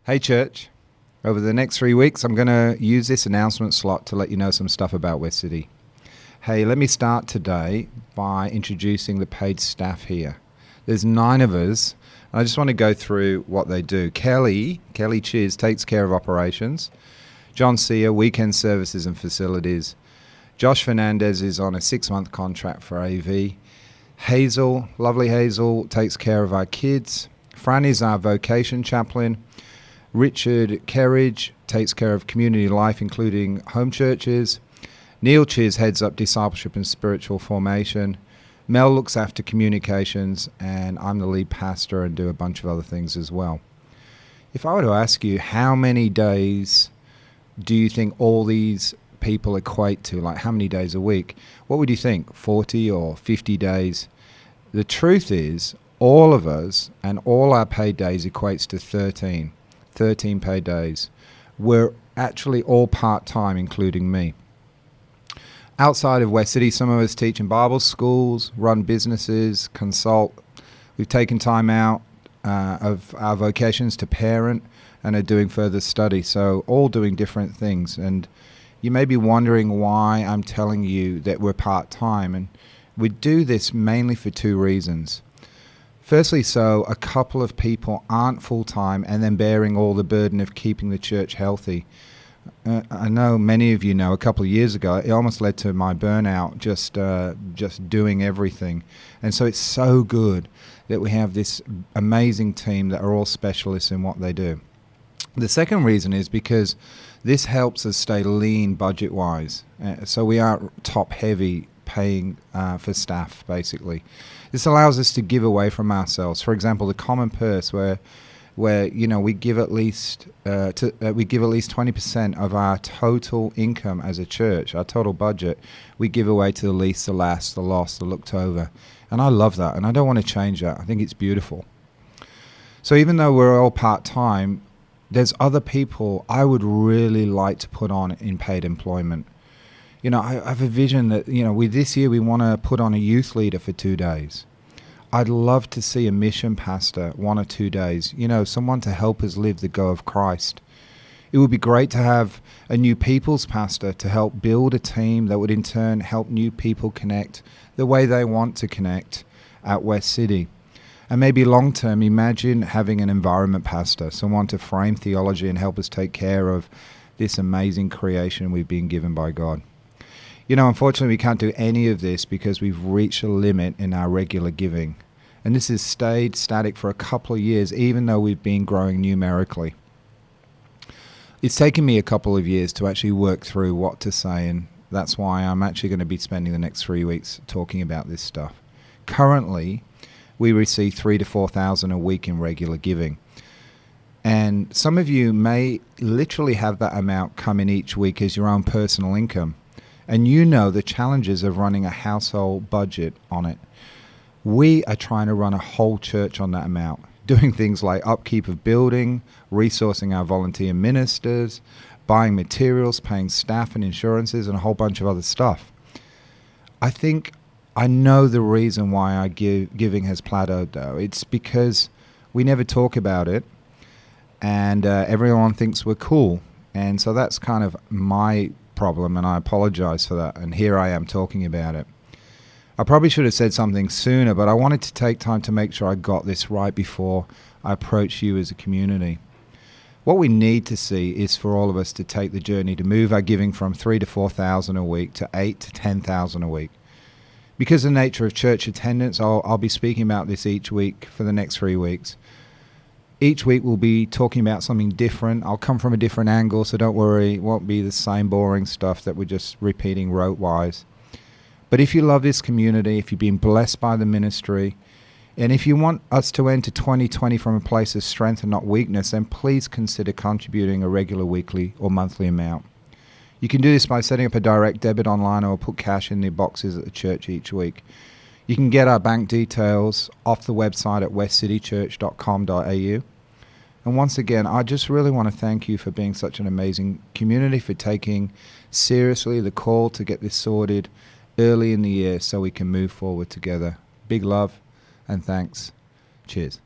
Hey church, over the next 3 weeks I'm going to use this announcement slot to let you know some stuff about Westcity. Hey, let me start today by introducing the paid staff here. There's 9 of us, and I just want to go through what they do. Kelly Chiz takes care of operations. John Sear, weekend services and facilities. Josh Fernandez is on a 6-month contract for AV. Hazel, lovely Hazel, takes care of our kids. Fran is our vocation chaplain. Richard Kerridge takes care of community life, including home churches. Neil Chiz heads up discipleship and spiritual formation. Mel looks after communications, and I'm the lead pastor and do a bunch of other things as well. If I were to ask you, how many days do you think all these people equate to? Like, how many days a week? What would you think, 40 or 50 days? The truth is, all of us and all our paid days equates to 13 paid days. We're actually all part-time, including me. Outside of Westcity, some of us teach in Bible schools, run businesses, consult. We've taken time out of our vocations to parent and are doing further study, so all doing different things. And you may be wondering why I'm telling you that we're part-time, and we do this mainly for 2 reasons. Firstly, so a couple of people aren't full-time and then bearing all the burden of keeping the church healthy. I know many of you know a couple of years ago, it almost led to my burnout, just doing everything. And so it's so good that we have this amazing team that are all specialists in what they do. The second reason is because this helps us stay lean budget-wise. So we aren't top-heavy paying for staff, basically. This allows us to give away from ourselves. For example, the common purse, where we give at least 20% of our total income as a church, our total budget, we give away to the least, the last, the lost, the looked over. And I love that, and I don't want to change that. I think it's beautiful. So even though we're all part-time, there's other people I would really like to put on in paid employment. I have a vision that, this year we want to put on a youth leader for 2 days. I'd love to see a mission pastor 1 or 2 days, someone to help us live the go of Christ. It would be great to have a new people's pastor to help build a team that would in turn help new people connect the way they want to connect at Westcity. And maybe long-term, imagine having an environment pastor, someone to frame theology and help us take care of this amazing creation we've been given by God. Unfortunately, we can't do any of this because we've reached a limit in our regular giving. And this has stayed static for a couple of years, even though we've been growing numerically. It's taken me a couple of years to actually work through what to say, and that's why I'm actually going to be spending the next 3 weeks talking about this stuff. Currently, we receive $3,000 to $4,000 a week in regular giving. And some of you may literally have that amount come in each week as your own personal income. And the challenges of running a household budget on it. We are trying to run a whole church on that amount, doing things like upkeep of building, resourcing our volunteer ministers, buying materials, paying staff and insurances, and a whole bunch of other stuff. I know the reason why our giving has plateaued, though. It's because we never talk about it, and everyone thinks we're cool. And so that's kind of my problem, and I apologize for that, and here I am talking about it. I probably should have said something sooner, but I wanted to take time to make sure I got this right before I approach you as a community. What we need to see is for all of us to take the journey to move our giving from $3,000 to $4,000 a week to $8,000 to $10,000 a week. Because of the nature of church attendance, I'll be speaking about this each week for the next 3 weeks. Each week we'll be talking about something different. I'll come from a different angle, so don't worry. It won't be the same boring stuff that we're just repeating rote-wise. But if you love this community, if you've been blessed by the ministry, and if you want us to enter 2020 from a place of strength and not weakness, then please consider contributing a regular weekly or monthly amount. You can do this by setting up a direct debit online or put cash in the boxes at the church each week. You can get our bank details off the website at westcitychurch.com.au. And once again, I just really want to thank you for being such an amazing community, for taking seriously the call to get this sorted early in the year so we can move forward together. Big love and thanks. Cheers.